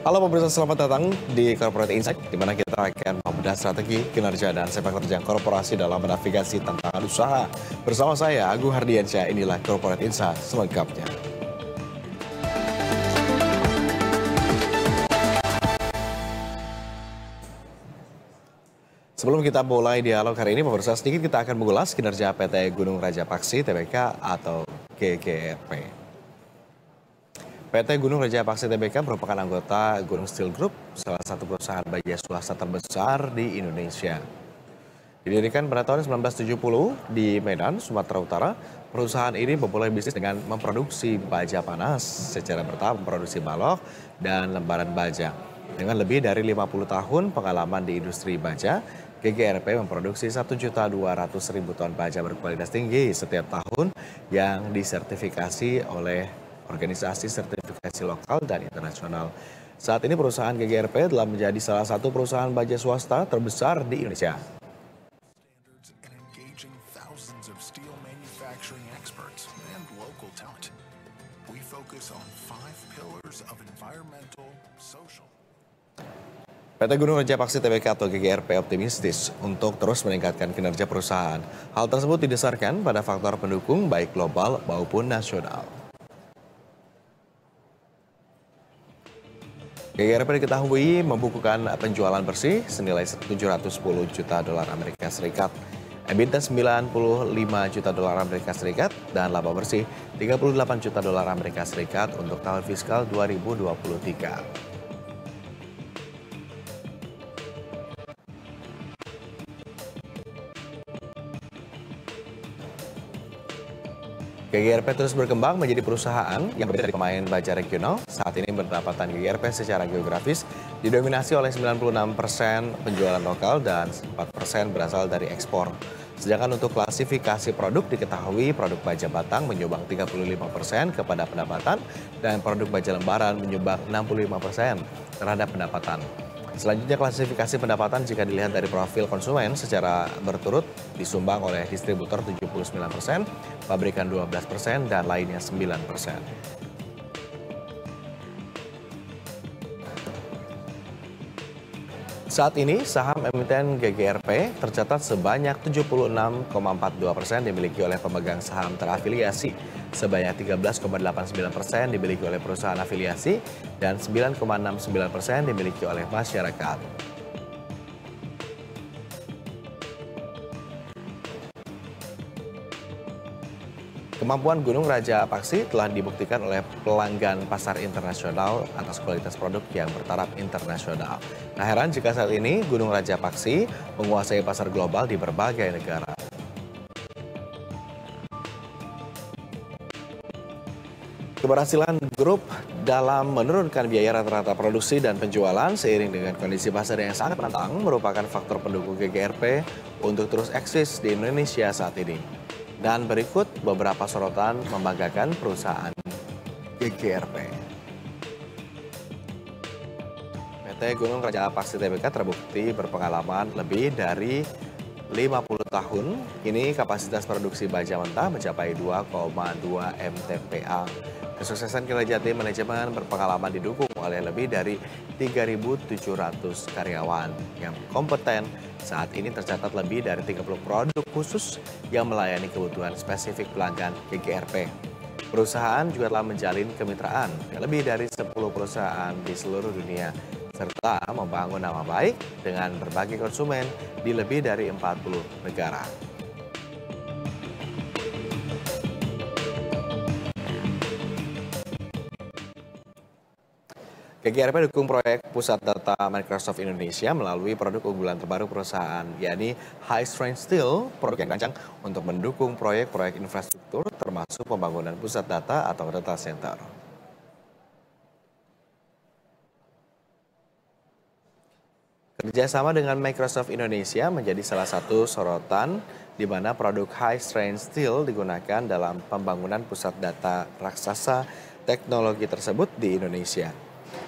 Halo pemirsa, selamat datang di Corporate Insight, di mana kita akan membedah strategi, kinerja, dan sepak terjang korporasi dalam menavigasi tantangan usaha. Bersama saya, Agung Hardiansyah, inilah Corporate Insight selengkapnya. Sebelum kita mulai dialog hari ini, pemirsa, sedikit kita akan mengulas kinerja PT Gunung Raja Paksi Tbk atau GGRP. PT Gunung Raja Paksi Tbk merupakan anggota Gunung Steel Group, salah satu perusahaan baja swasta terbesar di Indonesia. Didirikan pada tahun 1970 di Medan, Sumatera Utara, perusahaan ini memulai bisnis dengan memproduksi baja panas, secara bertahap memproduksi balok dan lembaran baja. Dengan lebih dari 50 tahun pengalaman di industri baja, GGRP memproduksi 1.200.000 ton baja berkualitas tinggi setiap tahun yang disertifikasi oleh organisasi sertifikasi lokal dan internasional. Saat ini perusahaan GGRP telah menjadi salah satu perusahaan baja swasta terbesar di Indonesia. PT Gunung Raja Paksi Tbk atau GGRP optimistis untuk terus meningkatkan kinerja perusahaan. Hal tersebut didasarkan pada faktor pendukung baik global maupun nasional. GGRP diketahui membukukan penjualan bersih senilai 710 juta dolar Amerika Serikat, EBITDA 95 juta dolar Amerika Serikat, dan laba bersih 38 juta dolar Amerika Serikat untuk tahun fiskal 2023. GGRP terus berkembang menjadi perusahaan yang berbeda dari pemain baja regional. Saat ini pendapatan GGRP secara geografis didominasi oleh 96% penjualan lokal dan 4% berasal dari ekspor. Sedangkan untuk klasifikasi produk diketahui produk baja batang menyumbang 35% kepada pendapatan dan produk baja lembaran menyumbang 65% terhadap pendapatan. Selanjutnya klasifikasi pendapatan jika dilihat dari profil konsumen secara berturut disumbang oleh distributor 79%, pabrikan 12%, dan lainnya 9%. Saat ini saham emiten GGRP tercatat sebanyak 76,42% dimiliki oleh pemegang saham terafiliasi, sebanyak 13,89% dimiliki oleh perusahaan afiliasi, dan 9,69% dimiliki oleh masyarakat. Kemampuan Gunung Raja Paksi telah dibuktikan oleh pelanggan pasar internasional atas kualitas produk yang bertaraf internasional. Nah, heran jika saat ini Gunung Raja Paksi menguasai pasar global di berbagai negara. Keberhasilan grup dalam menurunkan biaya rata-rata produksi dan penjualan seiring dengan kondisi pasar yang sangat menantang merupakan faktor pendukung GGRP untuk terus eksis di Indonesia saat ini. Dan berikut beberapa sorotan membanggakan perusahaan GGRP. PT Gunung Raja Paksi Tbk terbukti berpengalaman lebih dari 50 tahun. Kini kapasitas produksi baja mentah mencapai 2,2 MTPA. Kesuksesan kinerja tim manajemen berpengalaman didukung oleh lebih dari 3.700 karyawan yang kompeten. Saat ini tercatat lebih dari 30 produk khusus yang melayani kebutuhan spesifik pelanggan GGRP. Perusahaan juga telah menjalin kemitraan lebih dari 10 perusahaan di seluruh dunia, serta membangun nama baik dengan berbagai konsumen di lebih dari 40 negara. GGRP dukung proyek pusat data Microsoft Indonesia melalui produk unggulan terbaru perusahaan, yakni High Strength Steel, produk yang rancang untuk mendukung proyek-proyek infrastruktur termasuk pembangunan pusat data atau data center. Kerjasama dengan Microsoft Indonesia menjadi salah satu sorotan di mana produk High Strength Steel digunakan dalam pembangunan pusat data raksasa teknologi tersebut di Indonesia.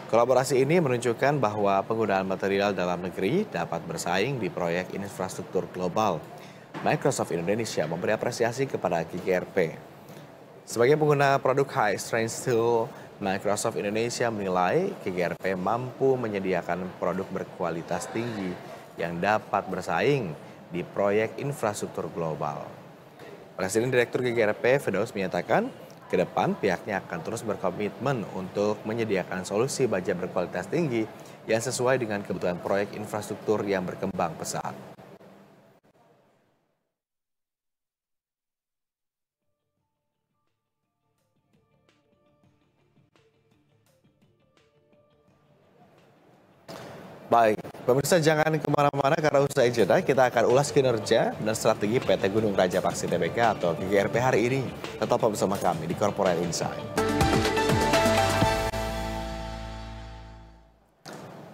Kolaborasi ini menunjukkan bahwa penggunaan material dalam negeri dapat bersaing di proyek infrastruktur global. Microsoft Indonesia memberi apresiasi kepada GGRP. Sebagai pengguna produk High Strength Steel, Microsoft Indonesia menilai GGRP mampu menyediakan produk berkualitas tinggi yang dapat bersaing di proyek infrastruktur global. Presiden Direktur GGRP Firdaus menyatakan, ke depan pihaknya akan terus berkomitmen untuk menyediakan solusi baja berkualitas tinggi yang sesuai dengan kebutuhan proyek infrastruktur yang berkembang pesat. Baik, pemirsa jangan kemana-mana karena usai jeda kita akan ulas kinerja dan strategi PT Gunung Raja Paksi Tbk atau GGRP hari ini. Tetap bersama kami di Corporate Insight.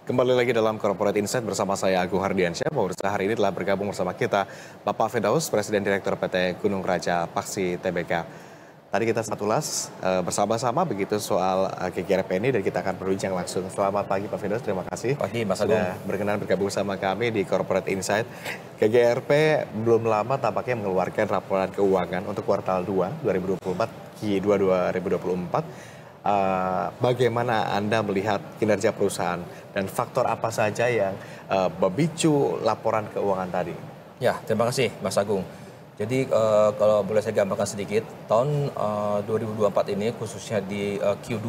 Kembali lagi dalam Corporate Insight bersama saya Agung Hardiansyah. Pemirsa hari ini telah bergabung bersama kita Bapak Firdaus, Presiden Direktur PT Gunung Raja Paksi Tbk. Tadi kita sempat ulas bersama-sama begitu soal GGRP ini dan kita akan berbincang langsung. Selamat pagi Pak Firdaus, terima kasih. Pagi Mas Agung. Sudah berkenan bergabung sama kami di Corporate Insight. GGRP belum lama tampaknya mengeluarkan laporan keuangan untuk kuartal 2 2024, Q2 2024. Bagaimana Anda melihat kinerja perusahaan dan faktor apa saja yang memicu laporan keuangan tadi? Ya, terima kasih Mas Agung. Jadi kalau boleh saya gambarkan sedikit, tahun 2024 ini khususnya di Q2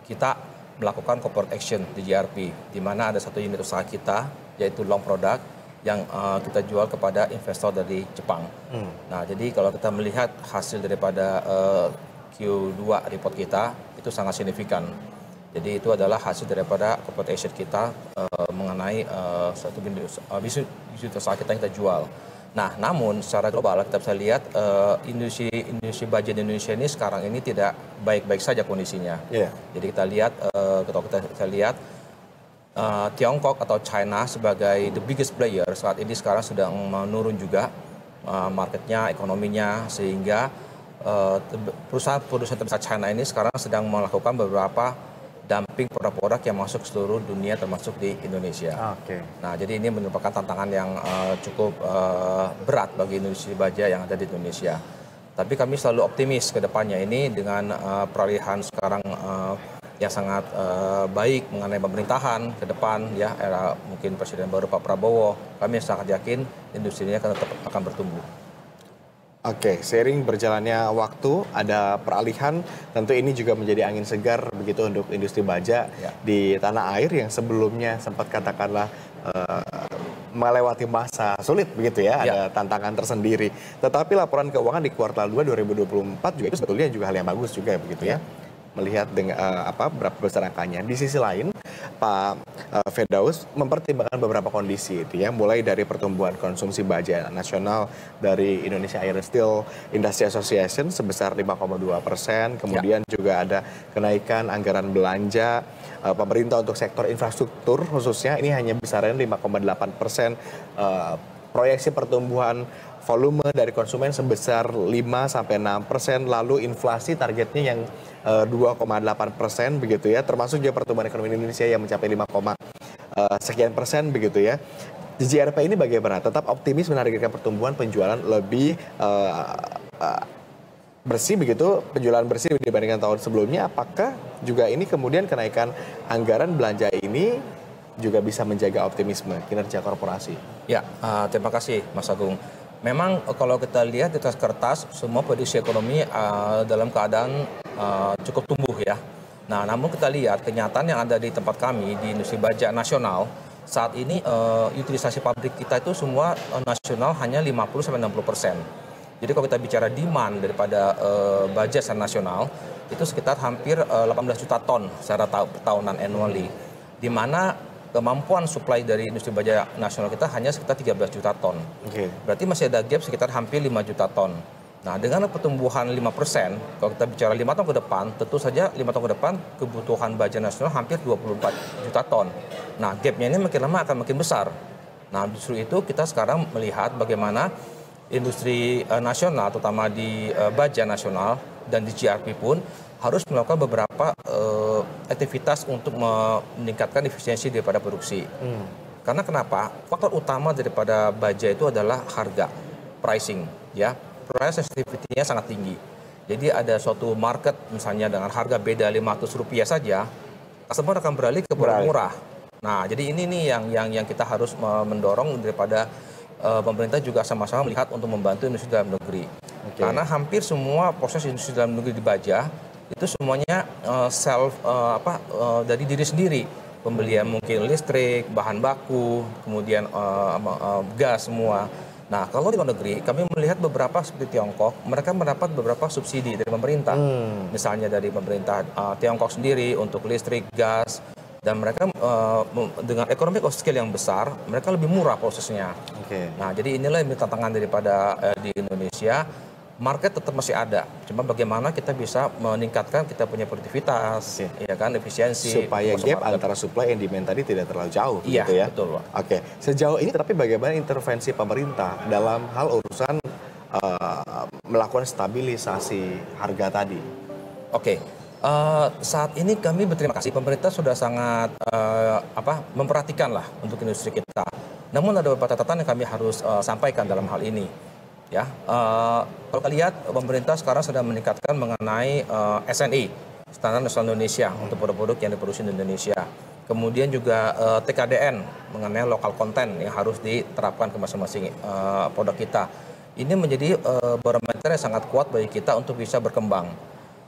kita melakukan corporate action di GRP, di mana ada satu unit usaha kita yaitu long product yang kita jual kepada investor dari Jepang. Nah, jadi kalau kita melihat hasil daripada Q2 report kita itu sangat signifikan. Jadi itu adalah hasil daripada corporate action kita mengenai satu bisnis usaha kita yang kita jual. Nah, namun secara global kita bisa lihat industri baja di Indonesia ini sekarang ini tidak baik-baik saja kondisinya. Yeah. Jadi kita lihat, kalau kita lihat Tiongkok atau China sebagai the biggest player saat ini sekarang sedang menurun juga marketnya, ekonominya, sehingga perusahaan terbesar China ini sekarang sedang melakukan beberapa dumping produk-produk yang masuk ke seluruh dunia termasuk di Indonesia. Okay. Nah, jadi ini merupakan tantangan yang cukup berat bagi industri baja yang ada di Indonesia. Tapi kami selalu optimis ke depannya ini dengan peralihan sekarang yang sangat baik mengenai pemerintahan ke depan ya, era mungkin Presiden baru Pak Prabowo, kami sangat yakin industri ini akan bertumbuh. Oke, seiring berjalannya waktu, ada peralihan, tentu ini juga menjadi angin segar begitu untuk industri baja di tanah air yang sebelumnya sempat katakanlah melewati masa sulit begitu ya, ada tantangan tersendiri. Tetapi laporan keuangan di kuartal 2 2024 juga itu sebetulnya juga hal yang bagus juga begitu ya. Melihat dengan berapa besar angkanya. Di sisi lain, Pak Firdaus mempertimbangkan beberapa kondisi itu ya, mulai dari pertumbuhan konsumsi baja nasional dari Indonesia Iron Steel Industry Association sebesar 5,2%, kemudian juga ada kenaikan anggaran belanja pemerintah untuk sektor infrastruktur khususnya ini hanya besaran 5,8%, proyeksi pertumbuhan volume dari konsumen sebesar 5-6%, lalu inflasi targetnya yang 2,8% begitu ya, termasuk juga pertumbuhan ekonomi Indonesia yang mencapai 5, sekian% begitu ya. GGRP ini bagaimana? Tetap optimis menargetkan pertumbuhan penjualan lebih bersih begitu, penjualan bersih dibandingkan tahun sebelumnya. Apakah juga ini kemudian kenaikan anggaran belanja ini juga bisa menjaga optimisme kinerja korporasi? Ya, terima kasih Mas Agung. Memang kalau kita lihat di atas kertas semua prediksi ekonomi dalam keadaan cukup tumbuh ya. Nah, namun kita lihat kenyataan yang ada di tempat kami di industri baja nasional saat ini utilisasi pabrik kita itu semua nasional hanya 50-60%. Jadi kalau kita bicara demand daripada baja secara nasional itu sekitar hampir 18 juta ton secara tahunan annually, di mana kemampuan supply dari industri baja nasional kita hanya sekitar 13 juta ton. Berarti masih ada gap sekitar hampir 5 juta ton. Nah, dengan pertumbuhan 5%, kalau kita bicara 5 tahun ke depan, tentu saja 5 tahun ke depan kebutuhan baja nasional hampir 24 juta ton. Nah, gapnya ini makin lama akan makin besar. Nah, justru itu kita sekarang melihat bagaimana industri nasional, terutama di baja nasional dan di GRP pun, harus melakukan beberapa aktivitas untuk meningkatkan efisiensi daripada produksi. Karena kenapa? Faktor utama daripada baja itu adalah harga, pricing, ya. Price sensitivity-nya sangat tinggi. Jadi ada suatu market misalnya dengan harga beda Rp500 saja, customer akan beralih ke produk murah. Nah, jadi ini nih yang kita harus mendorong daripada pemerintah juga sama-sama melihat untuk membantu industri dalam negeri. Karena hampir semua proses industri dalam negeri di Baja itu semuanya dari diri sendiri. Pembelian mungkin listrik, bahan baku, kemudian gas semua. Nah, kalau di luar negeri, kami melihat beberapa seperti Tiongkok, mereka mendapat beberapa subsidi dari pemerintah. Misalnya dari pemerintah Tiongkok sendiri untuk listrik, gas, dan mereka dengan ekonomi scale yang besar, mereka lebih murah prosesnya. Nah, jadi inilah yang tantangan daripada di Indonesia. Market tetap masih ada, cuma bagaimana kita bisa meningkatkan kita punya produktivitas, ya kan, efisiensi. Supaya gap antara supply and demand tadi tidak terlalu jauh, gitu ya? Betul, Pak. Oke, sejauh ini tapi bagaimana intervensi pemerintah dalam hal urusan melakukan stabilisasi harga tadi? Oke, saat ini kami berterima kasih pemerintah sudah sangat memperhatikan lah untuk industri kita. Namun ada beberapa catatan yang kami harus sampaikan dalam hal ini. Ya, kalau kita lihat pemerintah sekarang sedang meningkatkan mengenai SNI, Standar Nasional Indonesia, untuk produk-produk yang diproduksi di Indonesia. Kemudian juga TKDN mengenai lokal konten yang harus diterapkan ke masing-masing produk kita. Ini menjadi barometer yang sangat kuat bagi kita untuk bisa berkembang.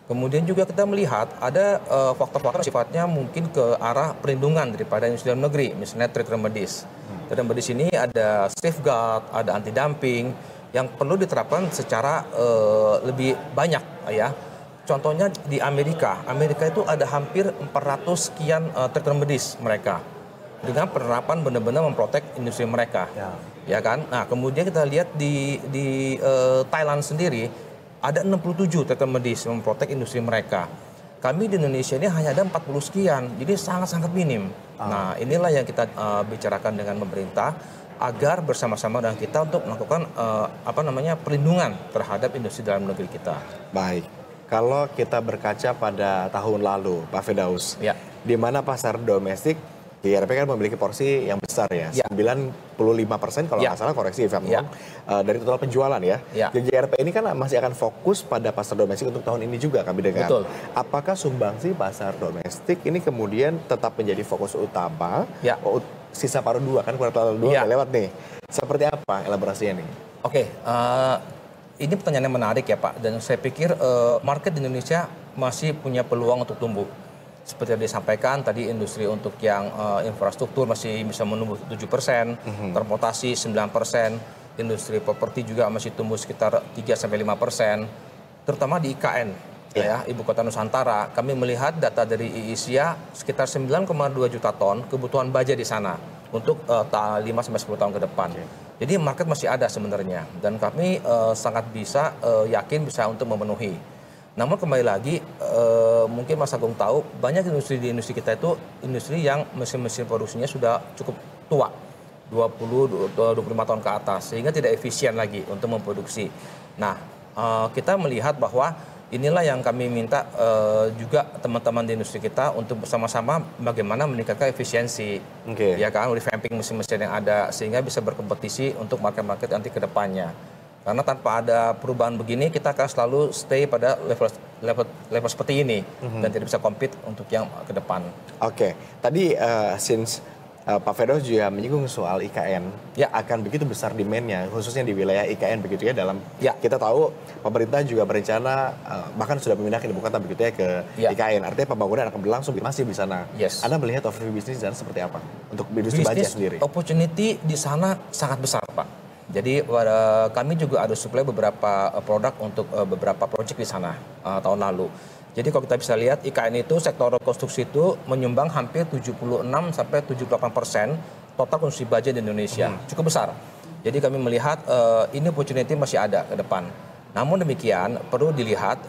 Kemudian juga kita melihat ada faktor-faktor sifatnya mungkin ke arah perlindungan daripada industri dalam negeri, misalnya trade remedies. Trade remedies ini ada safeguard, ada anti-dumping, yang perlu diterapkan secara lebih banyak, ya. Contohnya di Amerika itu ada hampir 400 sekian trade remedies mereka dengan penerapan benar-benar memprotek industri mereka, ya kan. Nah, kemudian kita lihat di Thailand sendiri ada 67 trade remedies memprotek industri mereka. Kami di Indonesia ini hanya ada 40 sekian, jadi sangat-sangat minim. Nah, inilah yang kita bicarakan dengan pemerintah, agar bersama-sama dengan kita untuk melakukan perlindungan terhadap industri dalam negeri kita. Baik, kalau kita berkaca pada tahun lalu, Pak Firdaus, di mana pasar domestik GRP kan memiliki porsi yang besar ya, 95% kalau nggak salah, koreksi if I'm wrong, dari total penjualan ya. GRP ini kan masih akan fokus pada pasar domestik untuk tahun ini juga kami dengar. Betul. Apakah sumbangsi pasar domestik ini kemudian tetap menjadi fokus utama? Sisa paruh 2 kan, kuartal 2 lewat nih. Seperti apa elaborasinya nih? Oke, ini pertanyaan yang menarik ya Pak, dan saya pikir market di Indonesia masih punya peluang untuk tumbuh. Seperti yang disampaikan tadi, industri untuk yang infrastruktur masih bisa menumbuh 7%, transportasi 9%, industri properti juga masih tumbuh sekitar 3-5%, terutama di IKN, ya, Ibu Kota Nusantara. Kami melihat data dari IISIA sekitar 9,2 juta ton kebutuhan baja di sana untuk 5-10 tahun ke depan. Jadi market masih ada sebenarnya, dan kami sangat bisa yakin bisa untuk memenuhi. Namun kembali lagi, mungkin Mas Agung tahu, banyak industri di industri kita itu industri yang mesin-mesin produksinya sudah cukup tua, 20-25 tahun ke atas, sehingga tidak efisien lagi untuk memproduksi. Nah, kita melihat bahwa inilah yang kami minta juga teman-teman di industri kita untuk bersama-sama bagaimana meningkatkan efisiensi, ya kan, revamping mesin-mesin yang ada sehingga bisa berkompetisi untuk market-market nanti ke depannya. Karena tanpa ada perubahan begini, kita akan selalu stay pada level seperti ini dan tidak bisa compete untuk yang ke depan. Oke, tadi since Pak Firdaus juga menyinggung soal IKN, akan begitu besar demand-nya, khususnya di wilayah IKN begitu ya, kita tahu pemerintah juga berencana bahkan sudah memindahkan ibu kota begitu ya ke IKN, artinya pembangunan akan berlangsung masih di sana. Anda melihat overview bisnis di sana seperti apa untuk industri baja sendiri? Opportunity di sana sangat besar, Pak. Jadi kami juga ada supply beberapa produk untuk beberapa proyek di sana tahun lalu. Jadi kalau kita bisa lihat, IKN itu sektor konstruksi itu menyumbang hampir 76-78% total konsumsi baja di Indonesia. Cukup besar. Jadi kami melihat ini opportunity masih ada ke depan. Namun demikian perlu dilihat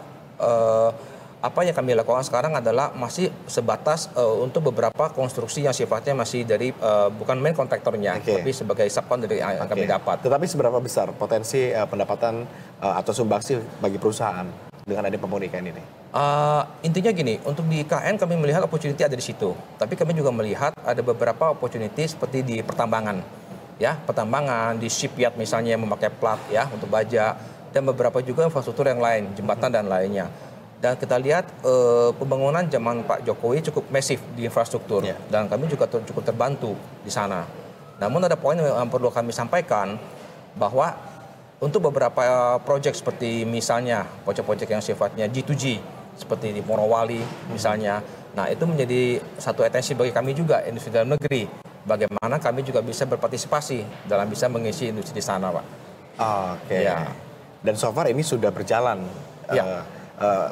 apa yang kami lakukan sekarang adalah masih sebatas untuk beberapa konstruksi yang sifatnya masih dari bukan main kontraktornya, tapi sebagai subkon dari yang kami dapat. Tetapi seberapa besar potensi pendapatan atau sumbangsi bagi perusahaan dengan ada pembangunan IKN ini? Intinya gini, untuk di IKN kami melihat opportunity ada di situ, tapi kami juga melihat ada beberapa opportunity seperti di pertambangan, ya, pertambangan di shipyard misalnya yang memakai plat ya untuk baja. dan beberapa juga infrastruktur yang lain, jembatan dan lainnya. Dan kita lihat pembangunan zaman Pak Jokowi cukup masif di infrastruktur, dan kami juga cukup terbantu di sana. Namun ada poin yang perlu kami sampaikan, bahwa untuk beberapa proyek seperti misalnya proyek-proyek yang sifatnya G2G, seperti di Morowali misalnya, nah itu menjadi satu atensi bagi kami juga, industri dalam negeri. Bagaimana kami juga bisa berpartisipasi dalam bisa mengisi industri di sana, Pak. Oke. Ya. Dan so far ini sudah berjalan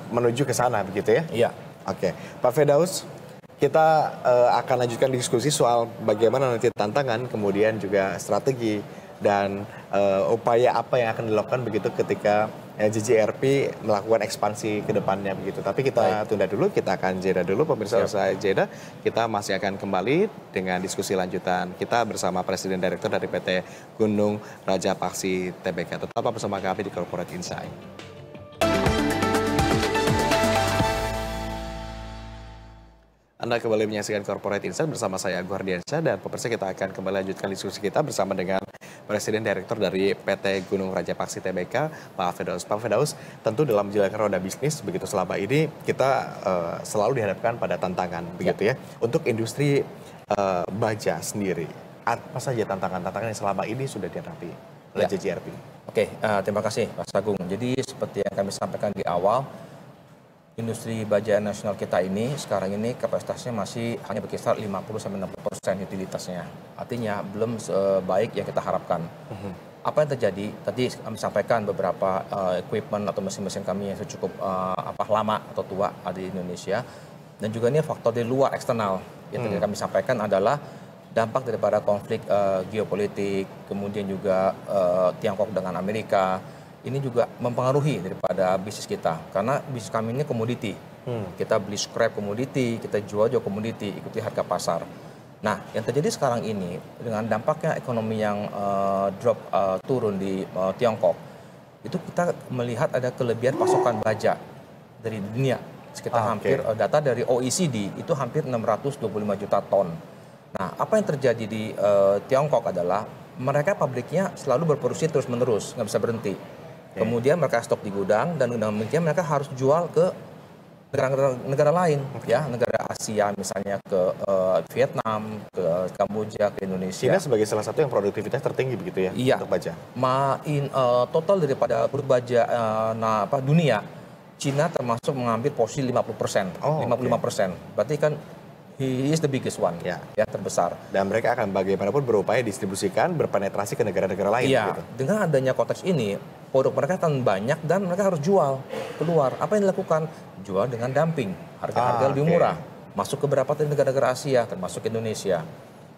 menuju ke sana, begitu ya? Iya. Oke. Pak Firdaus, kita akan lanjutkan diskusi soal bagaimana nanti tantangan, kemudian juga strategi, dan upaya apa yang akan dilakukan begitu ketika JJRP melakukan ekspansi ke depannya begitu. Tapi kita tunda dulu, kita akan jeda dulu pemirsa. Usai jeda kita masih akan kembali dengan diskusi lanjutan kita bersama Presiden Direktur dari PT Gunung Raja Paksi Tbk. Tetaplah bersama kami di Corporate Insight. Anda kembali menyaksikan Corporate Insight bersama saya Agung Hardiansyah, dan pemirsa kita akan kembali lanjutkan diskusi kita bersama dengan Presiden Direktur dari PT Gunung Raja Paksi Tbk, Pak Firdaus. Pak Firdaus, tentu dalam menjalankan roda bisnis begitu selama ini kita selalu dihadapkan pada tantangan begitu ya. Untuk industri baja sendiri, apa saja tantangan-tantangan yang selama ini sudah dihadapi oleh JJRP? Oke, terima kasih Pak Agung. Jadi seperti yang kami sampaikan di awal, industri baja nasional kita ini sekarang ini kapasitasnya masih hanya berkisar 50-60% utilitasnya. Artinya belum sebaik yang kita harapkan. Apa yang terjadi? Tadi kami sampaikan beberapa equipment atau mesin-mesin kami yang cukup lama atau tua ada di Indonesia. Dan juga ini faktor di luar eksternal yang tadi kami sampaikan adalah dampak daripada konflik geopolitik, kemudian juga Tiongkok dengan Amerika. Ini juga mempengaruhi daripada bisnis kita, karena bisnis kami ini komoditi. Kita beli scrap komoditi, kita jual juga komoditi, ikuti harga pasar. Nah, yang terjadi sekarang ini dengan dampaknya ekonomi yang turun di Tiongkok, itu kita melihat ada kelebihan pasokan baja dari dunia. Sekitar hampir data dari OECD itu hampir 625 juta ton. Nah, apa yang terjadi di Tiongkok adalah mereka pabriknya selalu berproduksi terus-menerus, nggak bisa berhenti. Kemudian mereka stok di gudang, dan demikian mereka harus jual ke negara lain, ya, negara Asia misalnya, ke Vietnam, ke Kamboja, ke Indonesia. China sebagai salah satu yang produktivitas tertinggi begitu ya, iya, untuk baja. Total daripada produk baja dunia, China termasuk mengambil posisi 50%, 55%. Berarti kan he is the biggest one, ya terbesar. Dan mereka akan bagaimanapun berupaya distribusikan, berpenetrasi ke negara-negara lain. Iya, gitu. Dengan adanya konteks ini, produk mereka akan banyak dan mereka harus jual keluar. Apa yang dilakukan? Jual dengan dumping, harga-harga lebih murah. Masuk ke beberapa negara-negara Asia, termasuk Indonesia.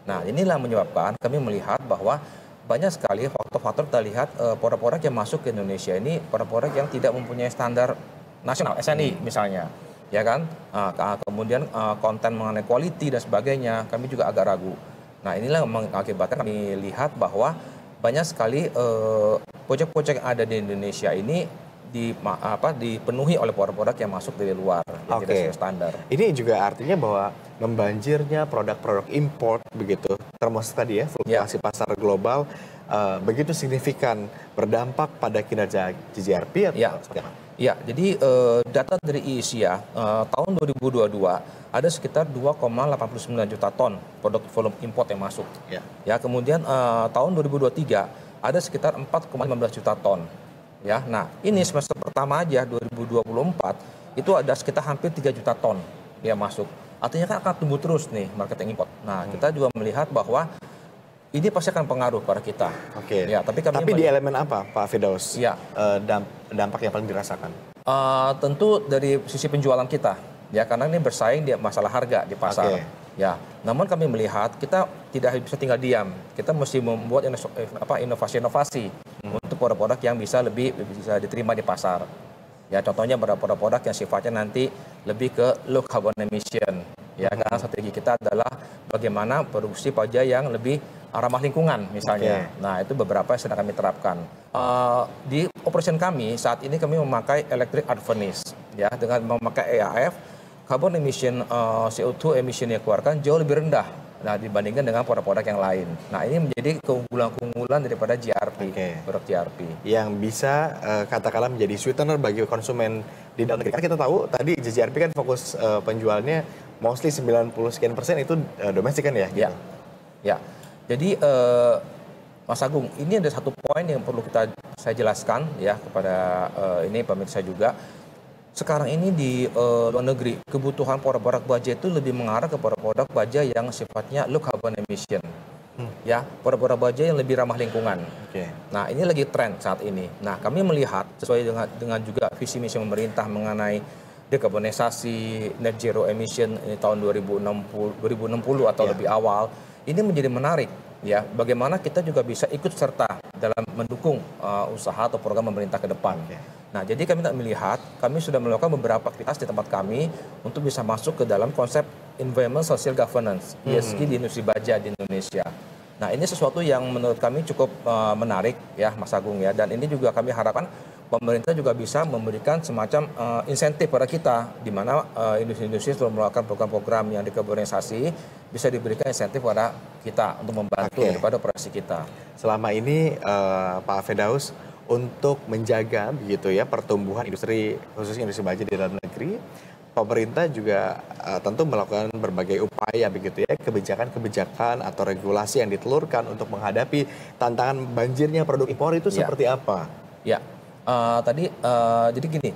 Nah, inilah menyebabkan kami melihat bahwa banyak sekali faktor-faktor kita lihat produk-produk yang masuk ke Indonesia ini produk-produk yang tidak mempunyai standar nasional, SNI misalnya. Ya kan, kemudian konten mengenai quality dan sebagainya, kami juga agak ragu. Nah, inilah yang mengakibatkan kami lihat bahwa banyak sekali proyek-proyek yang ada di Indonesia ini dipenuhi oleh produk-produk yang masuk dari luar, yang tidak sesuai standar. Ini juga artinya bahwa membanjirnya produk-produk import begitu, termasuk tadi ya fluktuasi pasar global begitu signifikan berdampak pada kinerja JJRP atau seperti apa? Ya, jadi data dari IISIA tahun 2022 ada sekitar 2,89 juta ton produk volume import yang masuk. Ya, kemudian tahun 2023 ada sekitar 4,15 juta ton. Ya, nah ini semester pertama aja 2024 itu ada sekitar hampir 3 juta ton yang masuk. Artinya kan akan tumbuh terus nih marketing import. Nah, kita juga melihat bahwa ini pasti akan pengaruh pada kita. Ya, tapi di elemen apa, Pak Firdaus? Ya. Dampak yang paling dirasakan? Tentu dari sisi penjualan kita, ya, karena ini bersaing di masalah harga di pasar. Ya, namun kami melihat kita tidak bisa tinggal diam. Kita mesti membuat inovasi-inovasi untuk produk-produk yang bisa diterima di pasar. Ya, contohnya produk-produk yang sifatnya nanti lebih ke low carbon emission. Ya, karena strategi kita adalah bagaimana produksi baja yang lebih ramah lingkungan misalnya. Nah, itu beberapa yang sedang kami terapkan. Di operation kami saat ini kami memakai electric arc furnace, ya, dengan memakai EAF, carbon emission CO2 emission yang dikeluarkan jauh lebih rendah Nah, dibandingkan dengan produk-produk yang lain. Nah, ini menjadi keunggulan-keunggulan daripada GRP, produk GRP. Yang bisa katakanlah menjadi sweetener bagi konsumen di dalam negeri. Karena kita tahu tadi GRP kan fokus penjualannya mostly 90% itu domestik kan ya? Gitu. Ya. Jadi Mas Agung, ini ada satu poin yang perlu saya jelaskan ya kepada ini pemirsa juga. Sekarang ini di luar negeri, kebutuhan produk baja itu lebih mengarah ke produk baja yang sifatnya low carbon emission. Ya, produk baja yang lebih ramah lingkungan. Nah, ini lagi tren saat ini. Nah, kami melihat sesuai dengan juga visi misi pemerintah mengenai dekarbonisasi net zero emission ini tahun 2060 atau lebih awal, ini menjadi menarik ya. Bagaimana kita juga bisa ikut serta dalam mendukung usaha atau program pemerintah ke depan. Nah, jadi kami tak melihat, kami sudah melakukan beberapa aktivitas di tempat kami untuk bisa masuk ke dalam konsep Environment Social Governance, ESG di industri baja di Indonesia. Nah, ini sesuatu yang menurut kami cukup menarik ya Mas Agung ya, dan ini juga kami harapkan pemerintah juga bisa memberikan semacam insentif pada kita, di mana industri-industri setelah melakukan program-program yang dekarbonisasi bisa diberikan insentif pada kita untuk membantu daripada operasi kita. Selama ini Pak Firdaus, untuk menjaga begitu ya pertumbuhan industri khususnya industri baja di dalam negeri, pemerintah juga tentu melakukan berbagai upaya begitu ya, kebijakan-kebijakan atau regulasi yang ditelurkan untuk menghadapi tantangan banjirnya produk impor itu seperti apa? Ya, jadi gini,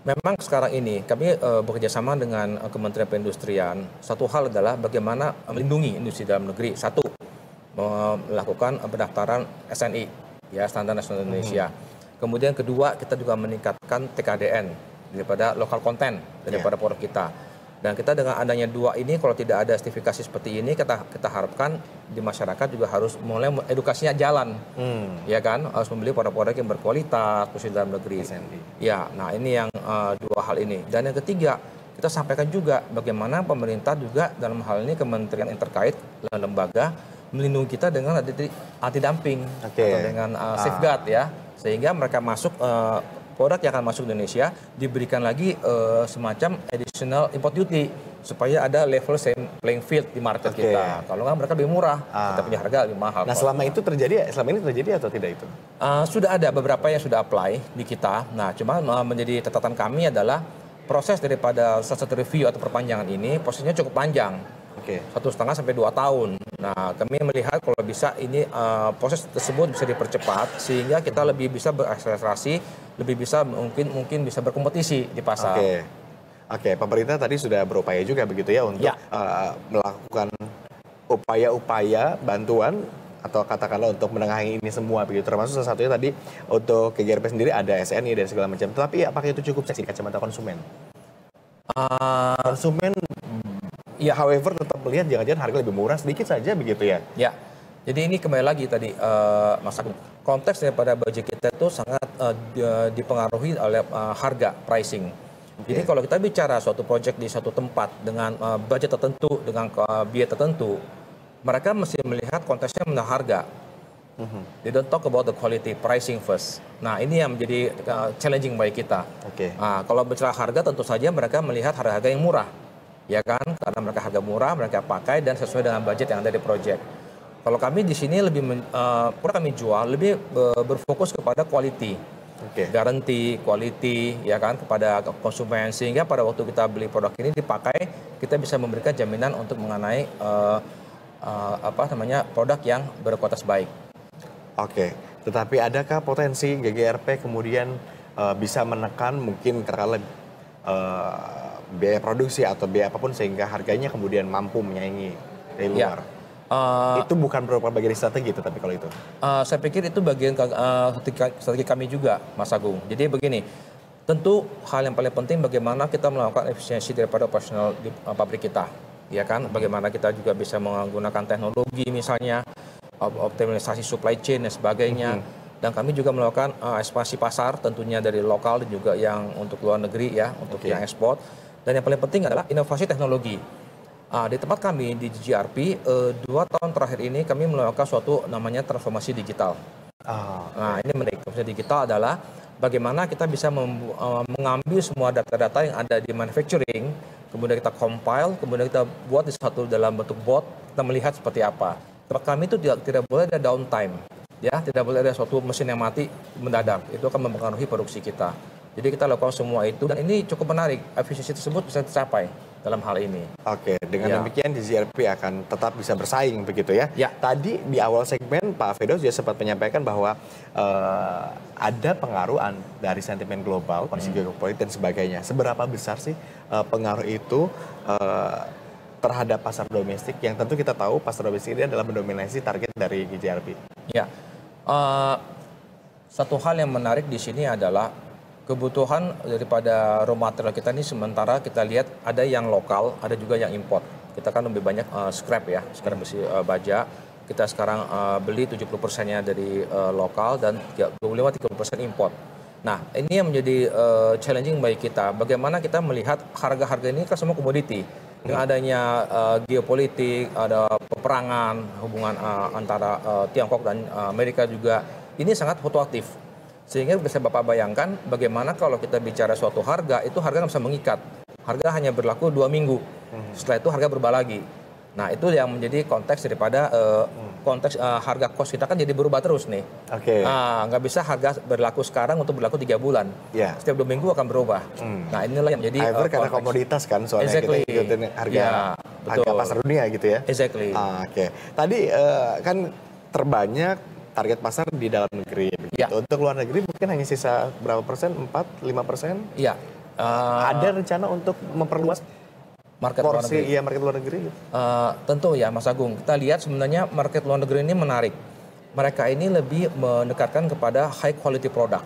memang sekarang ini kami bekerjasama dengan Kementerian Perindustrian. Satu hal adalah bagaimana melindungi industri dalam negeri. Satu, melakukan pendaftaran SNI. Ya, Standar Nasional Indonesia. Kemudian kedua, kita juga meningkatkan TKDN daripada lokal konten daripada produk kita. Dan kita dengan adanya dua ini, kalau tidak ada sertifikasi seperti ini, kita harapkan di masyarakat juga harus mulai edukasinya jalan, ya kan, harus membeli produk-produk yang berkualitas, khusus dalam negeri. Ya, nah ini yang dua hal ini. Dan yang ketiga, kita sampaikan juga bagaimana pemerintah juga dalam hal ini kementerian yang terkait lembaga melindungi kita dengan anti dumping atau dengan safeguard ya, sehingga mereka masuk produk yang akan masuk Indonesia diberikan lagi semacam additional import duty supaya ada level same playing field di market kita. Kalau nggak mereka lebih murah, kita punya harga lebih mahal. Nah, selama ini terjadi atau tidak itu? Sudah ada beberapa yang sudah apply di kita. Nah, cuma menjadi catatan kami adalah proses daripada satu review atau perpanjangan ini prosesnya cukup panjang. 1,5 sampai 2 tahun. Nah, kami melihat kalau bisa ini proses tersebut bisa dipercepat sehingga kita lebih bisa berakselerasi, lebih bisa mungkin bisa berkompetisi di pasar. Pemerintah tadi sudah berupaya juga begitu ya untuk melakukan upaya-upaya bantuan atau katakanlah untuk menengahi ini semua begitu. Termasuk salah satunya tadi untuk GRP sendiri ada SNI dan segala macam. Tapi apakah itu cukup seksi kacamata konsumen? Konsumen however tetap melihat jangan-jangan harga lebih murah sedikit saja begitu ya? Ya, jadi ini kembali lagi tadi Mas Agung, konteks daripada budget kita itu sangat dipengaruhi oleh harga, pricing. Jadi kalau kita bicara suatu proyek di satu tempat dengan budget tertentu, dengan biaya tertentu, mereka mesti melihat konteksnya mengenai harga. They don't talk about the quality, pricing first. Nah, ini yang menjadi challenging bagi kita. Nah, kalau bicara harga tentu saja mereka melihat harga-harga yang murah. Ya kan, karena mereka harga murah, mereka pakai dan sesuai dengan budget yang ada di proyek. Kalau kami di sini lebih produk kami jual lebih berfokus kepada quality, guarantee, quality, ya kan, kepada konsumen, sehingga pada waktu kita beli produk ini dipakai, kita bisa memberikan jaminan untuk mengenai produk yang berkualitas baik. Tetapi adakah potensi GGRP kemudian bisa menekan mungkin katakanlah biaya produksi atau biaya apapun sehingga harganya kemudian mampu menyaingi dari luar? Itu bukan merupakan bagian strategi tetapi kalau itu? Saya pikir itu bagian strategi kami juga, Mas Agung. Jadi begini, tentu hal yang paling penting bagaimana kita melakukan efisiensi daripada operasional di pabrik kita. Ya kan, bagaimana kita juga bisa menggunakan teknologi misalnya, optimalisasi supply chain dan sebagainya. Dan kami juga melakukan ekspansi pasar tentunya dari lokal dan juga yang untuk luar negeri ya, untuk yang ekspor. Dan yang paling penting adalah inovasi teknologi. Di tempat kami di GRP, 2 tahun terakhir ini kami melakukan suatu namanya transformasi digital. Nah, ini menarik. Transformasi digital adalah bagaimana kita bisa mengambil semua data-data yang ada di manufacturing, kemudian kita compile, kemudian kita buat di satu dalam bentuk bot, kita melihat seperti apa. Tempat kami itu tidak boleh ada downtime, ya, tidak boleh ada suatu mesin yang mati mendadak, itu akan mempengaruhi produksi kita. Jadi kita lakukan semua itu dan ini cukup menarik, efisiensi tersebut bisa tercapai dalam hal ini. Oke, dengan demikian GCRP akan tetap bisa bersaing begitu ya. Ya. Tadi di awal segmen Pak Firdaus juga sempat menyampaikan bahwa ada pengaruh dari sentimen global, kondisi geopolitik dan sebagainya. Seberapa besar sih pengaruh itu terhadap pasar domestik yang tentu kita tahu pasar domestik ini adalah mendominasi target dari GCRP? Ya, satu hal yang menarik di sini adalah kebutuhan daripada raw material kita ini sementara kita lihat ada yang lokal, ada juga yang import. Kita kan lebih banyak scrap ya, scrap besi baja. Kita sekarang beli 70%-nya dari lokal dan 25-30% import. Nah, ini yang menjadi challenging bagi kita. Bagaimana kita melihat harga-harga ini kan semua komoditi. Dengan adanya geopolitik, ada peperangan, hubungan antara Tiongkok dan Amerika juga, ini sangat fluktuatif. Sehingga bisa Bapak bayangkan bagaimana kalau kita bicara suatu harga, itu harga nggak bisa mengikat. Harga hanya berlaku 2 minggu. Setelah itu harga berubah lagi. Nah, itu yang menjadi konteks daripada konteks harga cost kita kan jadi berubah terus nih. Oke. Nggak bisa harga berlaku sekarang untuk berlaku 3 bulan. Yeah. Setiap 2 minggu akan berubah. Nah, inilah yang menjadi karena komoditas kan soalnya kita ikutin harga pasar dunia gitu ya. Exactly. Oke. Tadi kan terbanyak target pasar di dalam negeri. Ya. Untuk luar negeri mungkin hanya sisa berapa persen? 4-5%? Iya. Ada rencana untuk memperluas market luar negeri? Iya, market luar negeri? Tentu ya Mas Agung. Kita lihat sebenarnya market luar negeri ini menarik. Mereka ini lebih mendekatkan kepada high quality product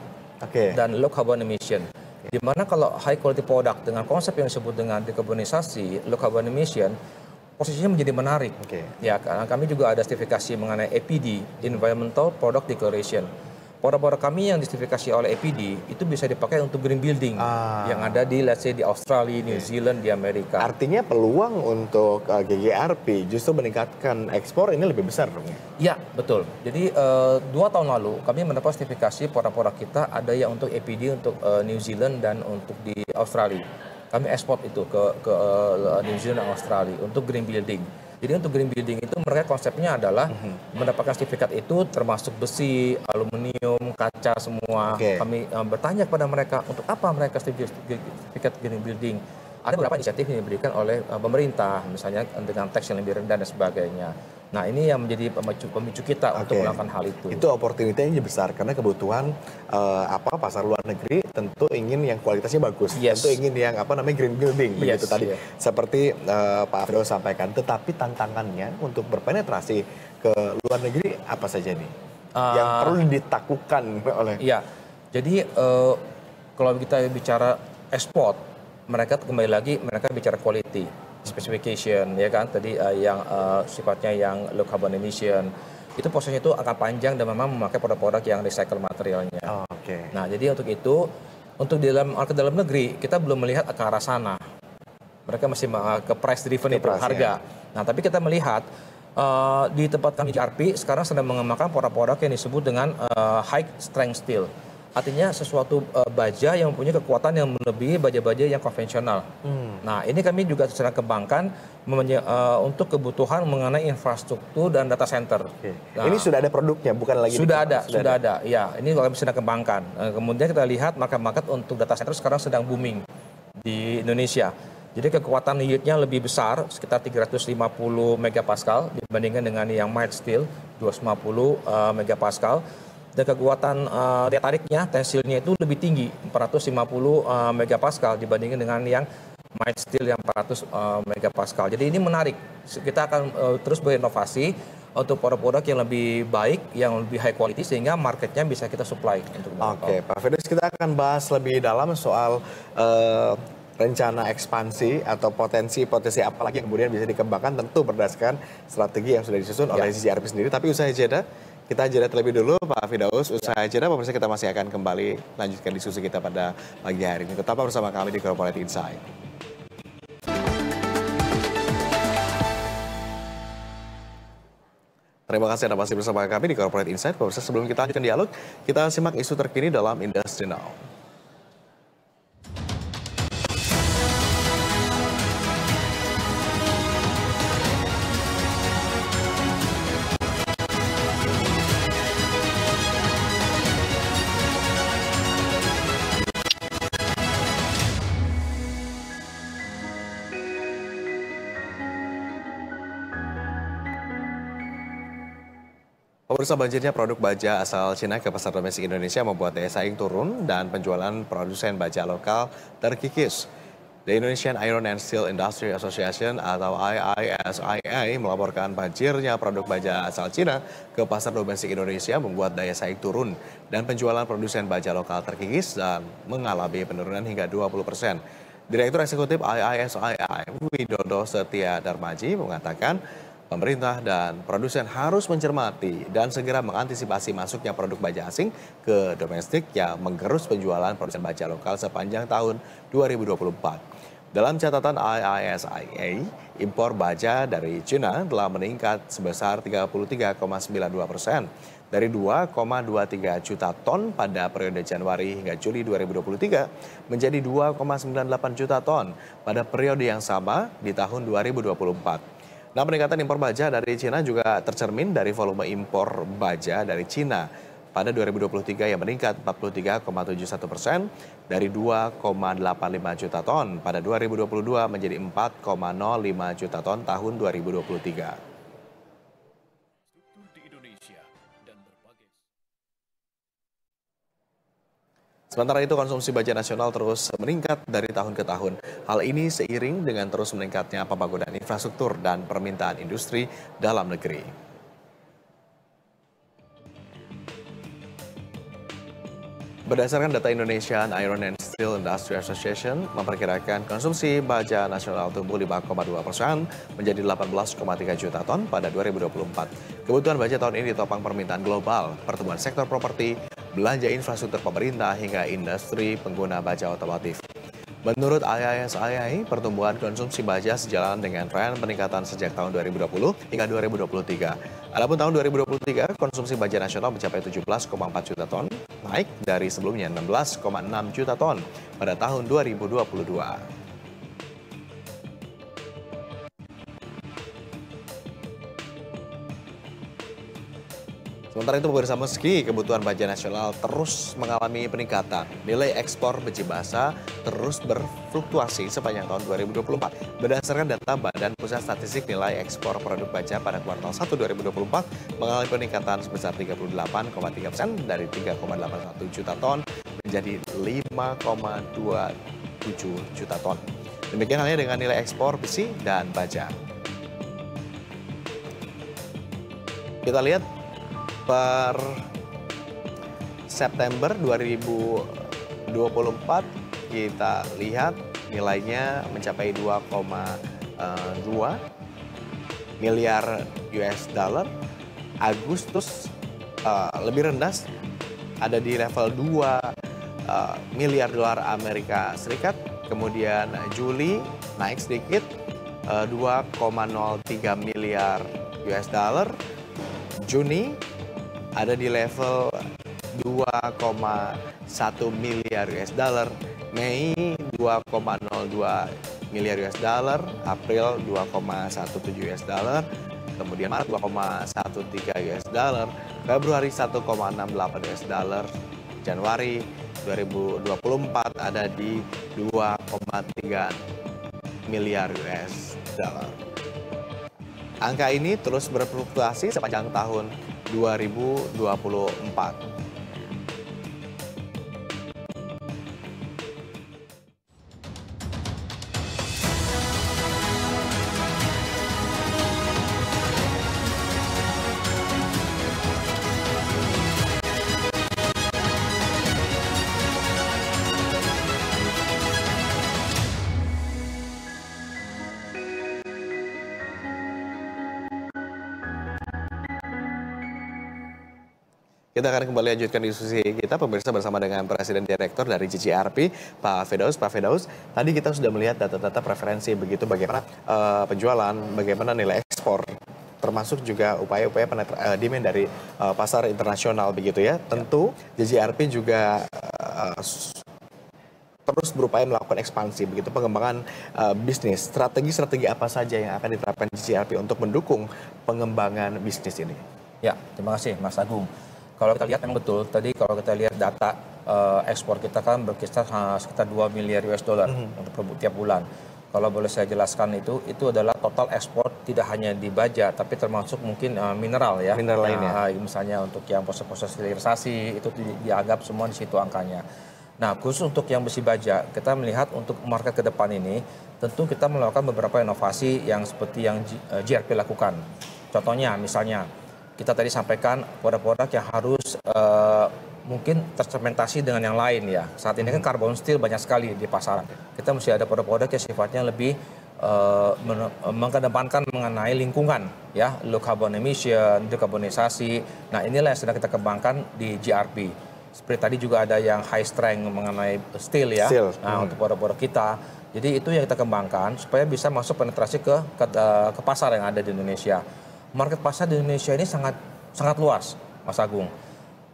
dan low carbon emission. Di mana kalau high quality product dengan konsep yang disebut dengan dekarbonisasi, low carbon emission, posisinya menjadi menarik. Ya, karena kami juga ada sertifikasi mengenai EPD, Environmental Product Declaration. Produk-produk kami yang disertifikasi oleh EPD itu bisa dipakai untuk green building yang ada di, let's say, di Australia, New Zealand, di Amerika. Artinya peluang untuk GGRP justru meningkatkan ekspor ini lebih besar dong? Ya, betul. Jadi 2 tahun lalu kami mendapat sertifikasi produk-produk kita ada yang untuk EPD untuk New Zealand dan untuk di Australia. Kami ekspor itu ke New Zealand dan Australia untuk green building. Jadi untuk green building itu mereka konsepnya adalah mendapatkan sertifikat itu termasuk besi, aluminium, kaca semua. Kami bertanya kepada mereka untuk apa mereka sertifikat green building. Ada beberapa inisiatif yang diberikan oleh pemerintah, misalnya dengan tax yang lebih rendah dan sebagainya. Nah, ini yang menjadi pemicu kita untuk melakukan hal itu. Itu opportunity-nya besar karena kebutuhan pasar luar negeri tentu ingin yang kualitasnya bagus, tentu ingin yang green building begitu tadi. Seperti Pak Firdaus sampaikan, tetapi tantangannya untuk berpenetrasi ke luar negeri apa saja nih yang perlu ditaklukkan oleh? Iya. Jadi kalau kita bicara ekspor, mereka kembali lagi mereka bicara quality. Specification ya kan tadi yang sifatnya yang low carbon emission itu prosesnya itu akan panjang dan memang memakai produk-produk yang recycle materialnya. Nah, jadi untuk itu untuk di dalam negeri kita belum melihat ke arah sana. Mereka masih ke price driven itu harga. Nah, tapi kita melihat di tempat kami GCRP sekarang sedang mengembangkan produk-produk yang disebut dengan high strength steel. Artinya sesuatu baja yang mempunyai kekuatan yang melebihi baja-baja yang konvensional. Nah, ini kami juga sedang kembangkan untuk kebutuhan mengenai infrastruktur dan data center. Nah, ini sudah ada produknya, bukan lagi? Sudah ada. Ya, ini kami sedang kembangkan. Kemudian kita lihat market untuk data center sekarang sedang booming di Indonesia. Jadi kekuatan yieldnya lebih besar, sekitar 350 megapascal dibandingkan dengan yang mild steel 250 megapascal. Dan kekuatan daya tariknya, tensilnya itu lebih tinggi, 450 megapascal dibandingkan dengan yang mild steel yang 400 megapascal. Jadi ini menarik. Kita akan terus berinovasi untuk produk-produk yang lebih baik, yang lebih high quality sehingga marketnya bisa kita supply. Pak Firdaus, kita akan bahas lebih dalam soal rencana ekspansi atau potensi apa lagi yang kemudian bisa dikembangkan tentu berdasarkan strategi yang sudah disusun oleh GCRP sendiri. Tapi usai jeda, kita jeda terlebih dulu Pak Firdaus. Usai jeda pemirsa kita masih akan kembali lanjutkan diskusi kita pada pagi hari ini. Tetap bersama kami di Corporate Insight. Terima kasih Anda masih bersama kami di Corporate Insight. Pemirsa, sebelum kita lanjutkan dialog, kita simak isu terkini dalam Industri Now. Pemirsa, banjirnya produk baja asal Cina ke pasar domestik Indonesia membuat daya saing turun dan penjualan produsen baja lokal terkikis. The Indonesian Iron and Steel Industry Association atau IISIA melaporkan banjirnya produk baja asal Cina ke pasar domestik Indonesia membuat daya saing turun dan penjualan produsen baja lokal terkikis dan mengalami penurunan hingga 20%. Direktur Eksekutif IISIA Widodo Setia Darmaji mengatakan pemerintah dan produsen harus mencermati dan segera mengantisipasi masuknya produk baja asing ke domestik yang menggerus penjualan produsen baja lokal sepanjang tahun 2024. Dalam catatan IISIA, impor baja dari China telah meningkat sebesar 33,92% dari 2,23 juta ton pada periode Januari hingga Juli 2023 menjadi 2,98 juta ton pada periode yang sama di tahun 2024. Nah, peningkatan impor baja dari Cina juga tercermin dari volume impor baja dari Cina pada 2023 yang meningkat 43,71% dari 2,85 juta ton pada 2022 menjadi 4,05 juta ton tahun 2023. Sementara itu, konsumsi baja nasional terus meningkat dari tahun ke tahun. Hal ini seiring dengan terus meningkatnya pembangunan infrastruktur dan permintaan industri dalam negeri. Berdasarkan data Indonesian Iron and Steel Industry Association, memperkirakan konsumsi baja nasional tumbuh 5,2% menjadi 18,3 juta ton pada 2024. Kebutuhan baja tahun ini ditopang permintaan global, pertumbuhan sektor properti, belanja infrastruktur pemerintah hingga industri pengguna baja otomotif. Menurut IISIA, pertumbuhan konsumsi baja sejalan dengan tren peningkatan sejak tahun 2020 hingga 2023. Adapun tahun 2023, konsumsi baja nasional mencapai 17,4 juta ton, naik dari sebelumnya 16,6 juta ton pada tahun 2022. Sementara itu, pemirsa, meski kebutuhan baja nasional terus mengalami peningkatan, nilai ekspor biji basa terus berfluktuasi sepanjang tahun 2024. Berdasarkan data Badan Pusat Statistik, nilai ekspor produk baja pada kuartal 1 2024 mengalami peningkatan sebesar 38,3% dari 3,81 juta ton menjadi 5,27 juta ton. Demikian halnya dengan nilai ekspor besi dan baja. Kita lihat per September 2024 kita lihat nilainya mencapai 2,2 miliar US dollar. Agustus lebih rendah, ada di level 2 miliar dolar Amerika Serikat. Kemudian Juli naik sedikit 2,03 miliar US dollar. Juni ada di level 2,1 miliar US dollar, Mei 2,02 miliar US dollar, April 2,17 US dollar, kemudian Maret 2,13 US dollar, Februari 1,68 US dollar, Januari 2024 ada di 2,3 miliar US dollar. Angka ini terus berfluktuasi sepanjang tahun 2024. Kita akan kembali lanjutkan diskusi kita, pemirsa, bersama dengan Presiden Direktur dari GCRP, Pak Firdaus. Pak Firdaus, tadi kita sudah melihat data-data preferensi begitu bagaimana penjualan, bagaimana nilai ekspor, termasuk juga upaya-upaya demand dari pasar internasional begitu ya. Tentu GCRP juga terus berupaya melakukan ekspansi begitu, pengembangan bisnis. Strategi-strategi apa saja yang akan diterapkan GCRP untuk mendukung pengembangan bisnis ini? Ya, terima kasih Mas Agung. Kalau kita lihat memang betul, tadi kalau kita lihat data ekspor kita kan berkisar sekitar 2 miliar US dollar untuk tiap bulan. kalau boleh saya jelaskan itu adalah total ekspor tidak hanya di baja, tapi termasuk mungkin mineral ya. Mineral lainnya. Misalnya untuk yang proses-proses hilirisasi itu dianggap semua di situ angkanya. Nah, khusus untuk yang besi baja, kita melihat untuk market ke depan ini, tentu kita melakukan beberapa inovasi yang seperti yang GRP lakukan. Contohnya, misalnya, kita tadi sampaikan produk-produk yang harus mungkin tersementasi dengan yang lain ya. Saat ini kan carbon steel banyak sekali di pasaran. Kita mesti ada produk-produk yang sifatnya lebih mengedepankan mengenai lingkungan ya, low carbon emission, dekarbonisasi. Nah, inilah yang sedang kita kembangkan di GRP. Seperti tadi juga ada yang high strength mengenai steel ya. Nah, untuk produk-produk kita. Jadi itu yang kita kembangkan supaya bisa masuk penetrasi ke pasar yang ada di Indonesia. Market pasar di Indonesia ini sangat luas, Mas Agung.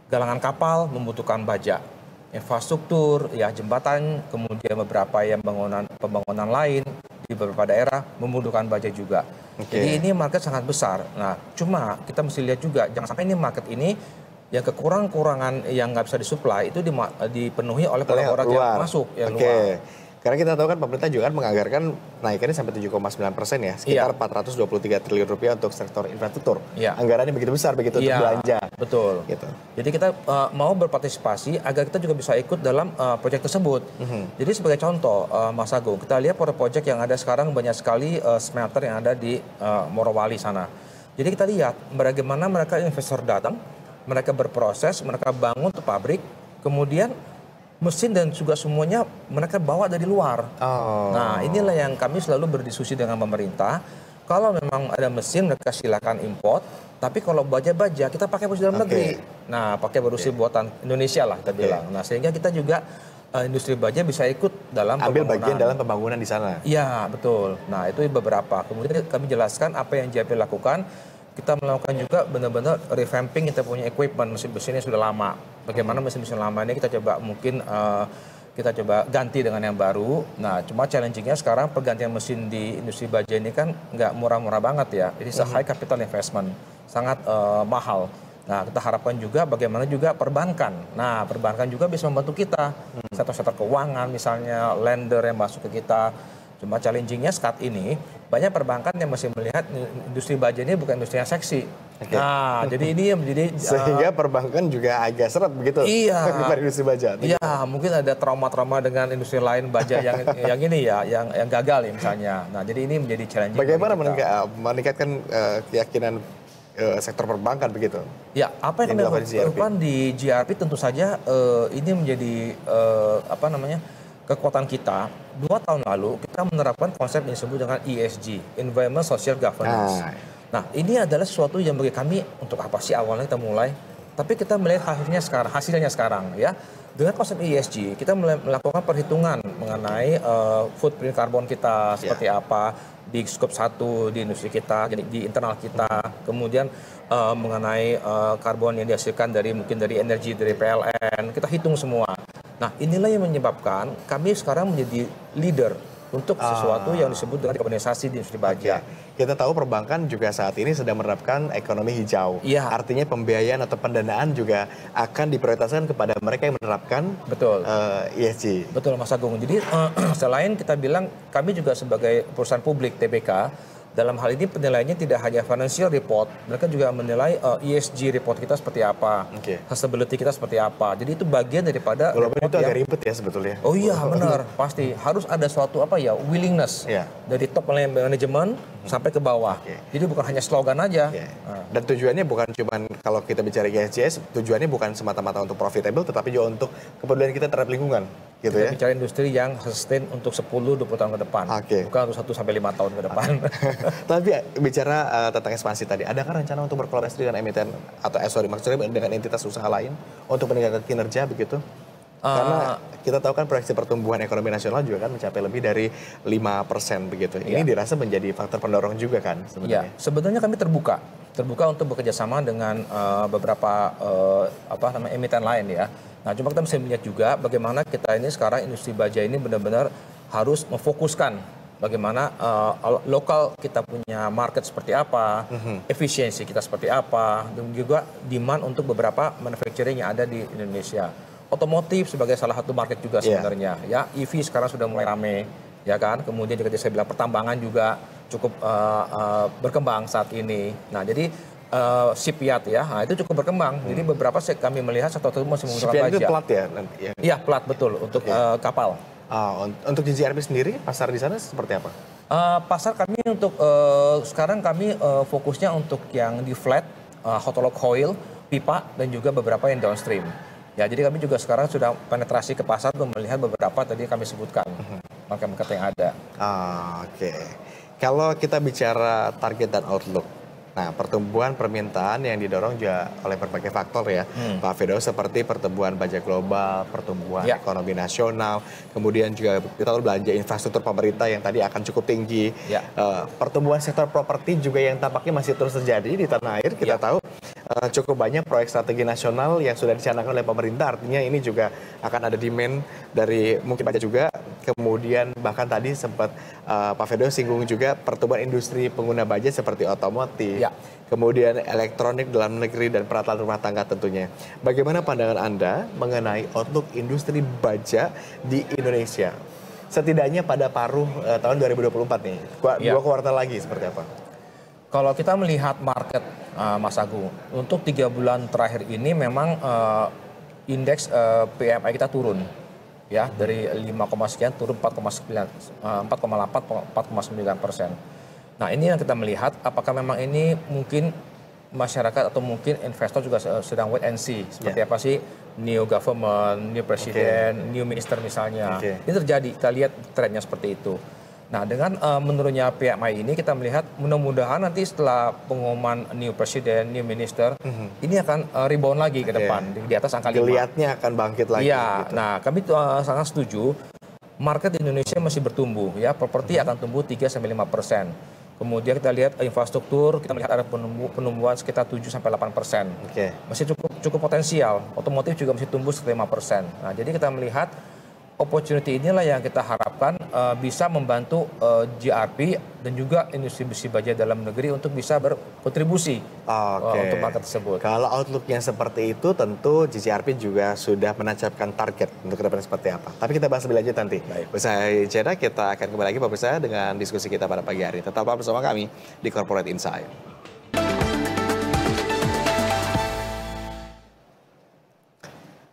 Galangan kapal membutuhkan baja, infrastruktur, ya jembatan, kemudian beberapa yang pembangunan lain di beberapa daerah membutuhkan baja juga. Jadi ini market sangat besar. Nah, cuma kita mesti lihat juga jangan sampai ini market ini yang kekurangan yang nggak bisa disuplai itu dipenuhi oleh produk-produk yang masuk yang luar. Karena kita tahu kan pemerintah juga kan menganggarkan naikannya sampai 7,9% ya, sekitar 423 triliun rupiah untuk sektor infrastruktur. Anggarannya begitu besar begitu untuk belanja. Betul. Gitu. Jadi kita mau berpartisipasi agar kita juga bisa ikut dalam proyek tersebut. Jadi sebagai contoh, Mas Agung, kita lihat proyek yang ada sekarang banyak sekali smelter yang ada di Morowali sana. Jadi kita lihat bagaimana mereka investor datang, mereka berproses, mereka bangun tuh pabrik, kemudian mesin dan juga semuanya mereka bawa dari luar. Nah, inilah yang kami selalu berdiskusi dengan pemerintah. Kalau memang ada mesin mereka silakan import, tapi kalau baja-baja kita pakai produksi dalam negeri. Nah, pakai produksi buatan Indonesia lah kita bilang. Nah, sehingga kita juga industri baja bisa ikut dalam ambil bagian dalam pembangunan di sana. Iya, betul. Nah, itu beberapa. Kemudian kami jelaskan apa yang JP lakukan. Kita melakukan juga benar-benar revamping kita punya equipment, mesin-mesinnya sudah lama. Bagaimana mesin-mesin lama ini kita coba mungkin kita coba ganti dengan yang baru. Nah, cuma challenging-nya sekarang pergantian mesin di industri baja ini kan nggak murah-murah banget ya. Ini high capital investment, sangat mahal. Nah, kita harapkan juga bagaimana juga perbankan. Nah, perbankan juga bisa membantu kita. Sektor-sektor keuangan misalnya, lender yang masuk ke kita. Cuma challenging-nya saat ini, banyak perbankan yang masih melihat industri baja ini bukan industri yang seksi. Nah, jadi ini yang menjadi... Sehingga perbankan juga agak seret begitu. Iya. Daripada industri baja. Iya, mungkin ada trauma-trauma dengan industri lain baja yang ini ya, yang gagal ya misalnya. Nah, jadi ini menjadi challenging. Bagaimana meningkatkan keyakinan sektor perbankan begitu? Ya, apa yang kami lakukan di GRP tentu saja ini menjadi kekuatan kita. 2 tahun lalu kita menerapkan konsep yang disebut dengan ESG, Environment Social Governance. Nah, ini adalah sesuatu yang bagi kami untuk apa sih awalnya kita mulai, tapi kita melihat hasilnya sekarang ya. Dengan konsep ESG kita melakukan perhitungan mengenai footprint karbon kita seperti apa di skop 1 di industri kita, di internal kita, kemudian mengenai karbon yang dihasilkan mungkin dari energi dari PLN, kita hitung semua. Nah, inilah yang menyebabkan kami sekarang menjadi leader untuk sesuatu yang disebut dengan dekarbonisasi di industri baja. Kita tahu perbankan juga saat ini sedang menerapkan ekonomi hijau. Artinya pembiayaan atau pendanaan juga akan diprioritaskan kepada mereka yang menerapkan ESG. Betul, Mas Agung. Jadi selain kita bilang kami juga sebagai perusahaan publik TBK, dalam hal ini penilaiannya tidak hanya financial report, mereka juga menilai ESG report kita seperti apa, sustainability kita seperti apa. Jadi itu bagian daripada walaupun itu agak ribet ya sebetulnya. Oh iya, benar, pasti harus ada suatu willingness dari top manajemen sampai ke bawah. Jadi bukan hanya slogan aja. Dan tujuannya bukan cuma kalau kita bicara ESG, tujuannya bukan semata-mata untuk profitable, tetapi juga untuk kepedulian kita terhadap lingkungan. Gitu kita bicara industri yang sustain untuk 10-20 tahun ke depan, bukan untuk 1-5 tahun ke depan. Tapi bicara tentang ekspansi tadi, adakah rencana untuk berkolaborasi dengan emiten atau maksudnya dengan entitas usaha lain untuk meningkatkan kinerja begitu? Karena kita tahu kan proyeksi pertumbuhan ekonomi nasional juga kan mencapai lebih dari 5% begitu. Ini dirasa menjadi faktor pendorong juga kan sebenarnya? Ya, sebenarnya kami terbuka untuk bekerjasama dengan beberapa emiten lain ya. Nah, cuma kita mesti melihat juga bagaimana kita ini sekarang industri baja ini benar-benar harus memfokuskan bagaimana lokal kita punya market seperti apa, efisiensi kita seperti apa, dan juga demand untuk beberapa manufacturing yang ada di Indonesia. Otomotif sebagai salah satu market juga sebenarnya. Ya, EV sekarang sudah mulai rame. ya kan. Kemudian juga saya bilang pertambangan juga cukup berkembang saat ini. Nah, jadi shipyard ya, nah, itu cukup berkembang. Jadi beberapa kami melihat sektor itu masih membutuhkan Shipyard baja. itu plat ya nanti? Ya. Iya, plat betul untuk kapal. Untuk GCRP sendiri, pasar di sana seperti apa? Pasar kami untuk sekarang kami fokusnya untuk yang di flat, hot rolled coil, pipa, dan juga beberapa yang downstream. Ya, jadi kami juga sekarang sudah penetrasi ke pasar untuk melihat beberapa tadi kami sebutkan market-market yang ada. Oke. Kalau kita bicara target dan outlook, nah pertumbuhan permintaan yang didorong juga oleh berbagai faktor ya, Pak Firdaus, seperti pertumbuhan baja global, pertumbuhan ekonomi nasional, kemudian juga kita tahu belanja infrastruktur pemerintah yang tadi akan cukup tinggi, pertumbuhan sektor properti juga yang tampaknya masih terus terjadi di tanah air. Kita tahu cukup banyak proyek strategi nasional yang sudah dicanangkan oleh pemerintah, artinya ini juga akan ada demand dari mungkin baja juga. Kemudian bahkan tadi sempat Pak Firdaus singgung juga pertumbuhan industri pengguna baja seperti otomotif, kemudian elektronik dalam negeri dan peralatan rumah tangga tentunya. Bagaimana pandangan Anda mengenai outlook industri baja di Indonesia? Setidaknya pada paruh tahun 2024 nih, dua kuartal lagi seperti apa? Kalau kita melihat market, Mas Agung, untuk 3 bulan terakhir ini memang indeks PMI kita turun. Ya, dari 5, sekian turun 4,9%. Nah, ini yang kita melihat apakah memang ini mungkin masyarakat atau mungkin investor juga sedang wait and see. Seperti apa sih new government, new presiden, new minister misalnya. Ini terjadi, kita lihat trennya seperti itu. Nah, dengan menurunnya PMI ini kita melihat mudah-mudahan nanti setelah pengumuman new presiden, new minister, ini akan rebound lagi ke depan di atas angka 5. Geliatnya akan bangkit lagi. Iya, gitu. Nah kami sangat setuju. Market di Indonesia masih bertumbuh ya, properti akan tumbuh 3-5%. Kemudian kita lihat infrastruktur, kita melihat ada penumbuhan sekitar 7-8%. Masih cukup potensial. Otomotif juga masih tumbuh sekitar 5%. Nah, jadi kita melihat opportunity inilah yang kita harapkan bisa membantu GRP dan juga industri besi baja dalam negeri untuk bisa berkontribusi untuk market tersebut. Kalau outlooknya seperti itu, tentu GCRP juga sudah menancapkan target untuk ke depan seperti apa. Tapi kita bahas lebih lanjut nanti. Usai jeda kita akan kembali lagi pemirsa dengan diskusi kita pada pagi hari. Tetaplah bersama kami di Corporate Insight.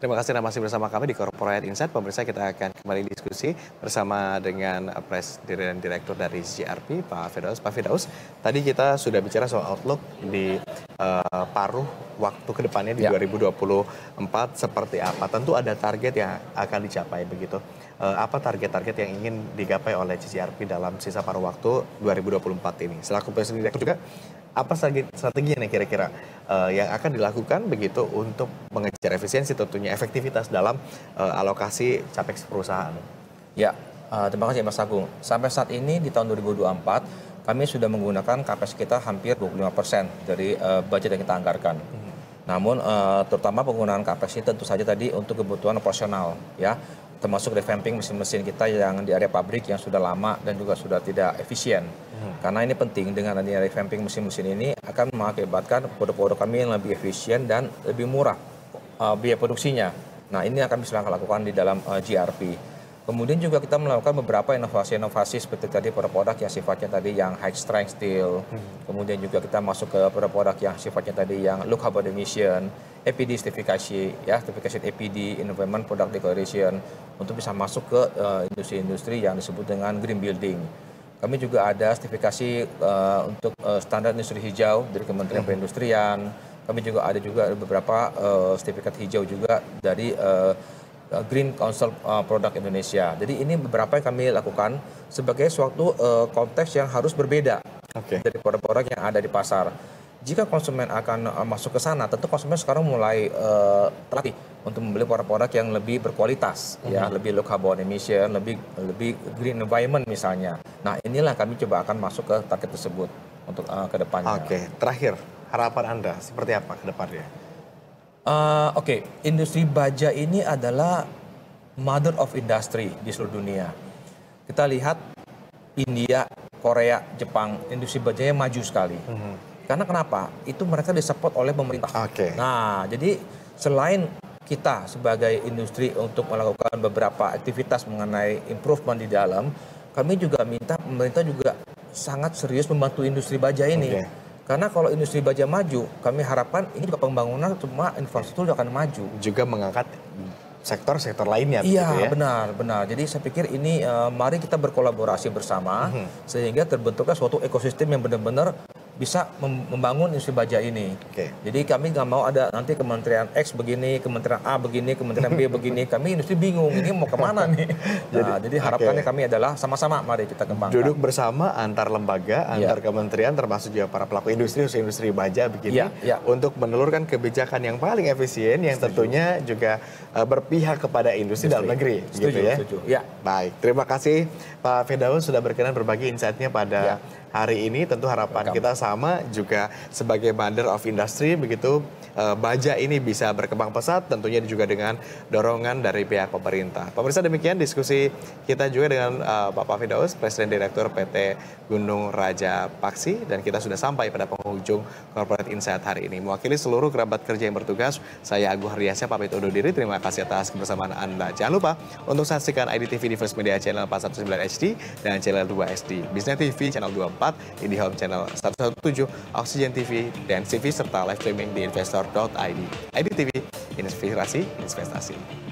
Terima kasih Anda masih bersama kami di Corporate Insight. Pemirsa, kita akan kembali diskusi bersama dengan Presiden dan Direktur dari GRP, Pak Firdaus. Pak Firdaus, tadi kita sudah bicara soal outlook di paruh waktu ke depannya di 2024 seperti apa. Tentu ada target yang akan dicapai begitu. Apa target-target yang ingin digapai oleh GCRP dalam sisa paruh waktu 2024 ini? Selaku Presiden Direktur juga, apa strategi yang kira-kira yang akan dilakukan begitu untuk mengejar efisiensi, tentunya efektivitas dalam alokasi capex perusahaan? Ya, terima kasih Mas Agung. Sampai saat ini di tahun 2024 kami sudah menggunakan capex kita hampir 25% dari budget yang kita anggarkan. Namun terutama penggunaan capex ini tentu saja tadi untuk kebutuhan operasional ya, termasuk revamping mesin-mesin kita yang di area pabrik yang sudah lama dan juga sudah tidak efisien. Karena ini penting, dengan adanya revamping mesin-mesin ini akan mengakibatkan produk-produk kami yang lebih efisien dan lebih murah biaya produksinya. Nah, ini akan bisa kita lakukan di dalam GRP. Kemudian juga kita melakukan beberapa inovasi-inovasi seperti tadi produk-produk yang sifatnya tadi yang high strength steel. Kemudian juga kita masuk ke produk-produk yang sifatnya tadi yang low carbon emission, APD sertifikasi, ya, sertifikasi APD, Environment Product Declaration, untuk bisa masuk ke industri-industri yang disebut dengan green building. Kami juga ada sertifikasi untuk standar industri hijau dari Kementerian Perindustrian. Kami juga ada beberapa sertifikat hijau juga dari Green Council Produk Indonesia. Jadi ini beberapa yang kami lakukan sebagai suatu konteks yang harus berbeda dari produk-produk yang ada di pasar. Jika konsumen akan masuk ke sana, tentu konsumen sekarang mulai terlatih untuk membeli produk-produk yang lebih berkualitas, ya, lebih low carbon emission, lebih green environment misalnya. Nah, inilah kami coba akan masuk ke target tersebut untuk ke depannya. Terakhir, harapan Anda seperti apa ke depannya? Industri baja ini adalah mother of industry di seluruh dunia. Kita lihat India, Korea, Jepang, industri bajanya maju sekali. Karena kenapa? Itu mereka disupport oleh pemerintah. Nah, jadi selain kita sebagai industri untuk melakukan beberapa aktivitas mengenai improvement di dalam, kami juga minta pemerintah juga sangat serius membantu industri baja ini. Oke. Karena kalau industri baja maju, kami harapkan ini juga pembangunan semua infrastruktur akan maju. Juga mengangkat sektor-sektor lainnya. Iya, begitu ya? benar. Jadi saya pikir ini mari kita berkolaborasi bersama sehingga terbentuklah suatu ekosistem yang benar-benar bisa membangun industri baja ini. Oke. Jadi kami nggak mau ada nanti kementerian X begini, kementerian A begini, kementerian B begini. Kami industri bingung ini mau kemana nih. Nah, jadi harapannya kami adalah sama-sama mari kita kembangkan. Duduk bersama antar lembaga, antar kementerian, termasuk juga para pelaku industri baja begini, untuk menelurkan kebijakan yang paling efisien, yang tentunya juga berpihak kepada industri dalam negeri. Setuju, gitu ya. setuju. Ya. Baik, terima kasih Pak Firdaus sudah berkenan berbagi insight-nya pada hari ini. Tentu harapan kita sama juga sebagai mother of industry begitu, baja ini bisa berkembang pesat, tentunya juga dengan dorongan dari pihak pemerintah. Pemirsa, demikian diskusi kita juga dengan Bapak Firdaus, Presiden Direktur PT Gunung Raja Paksi, dan kita sudah sampai pada penghujung Corporate Insight hari ini. Mewakili seluruh kerabat kerja yang bertugas, saya Agung Hardiansyah pamit undur diri. Terima kasih atas kebersamaan Anda. Jangan lupa untuk saksikan IDTV di First Media Channel 419 HD dan Channel 2 HD, Bisnet TV Channel 24, IndiHome Channel 117, Oxygen TV, dan CV, serta live streaming di investor.id. IDTV, inspirasi investasi.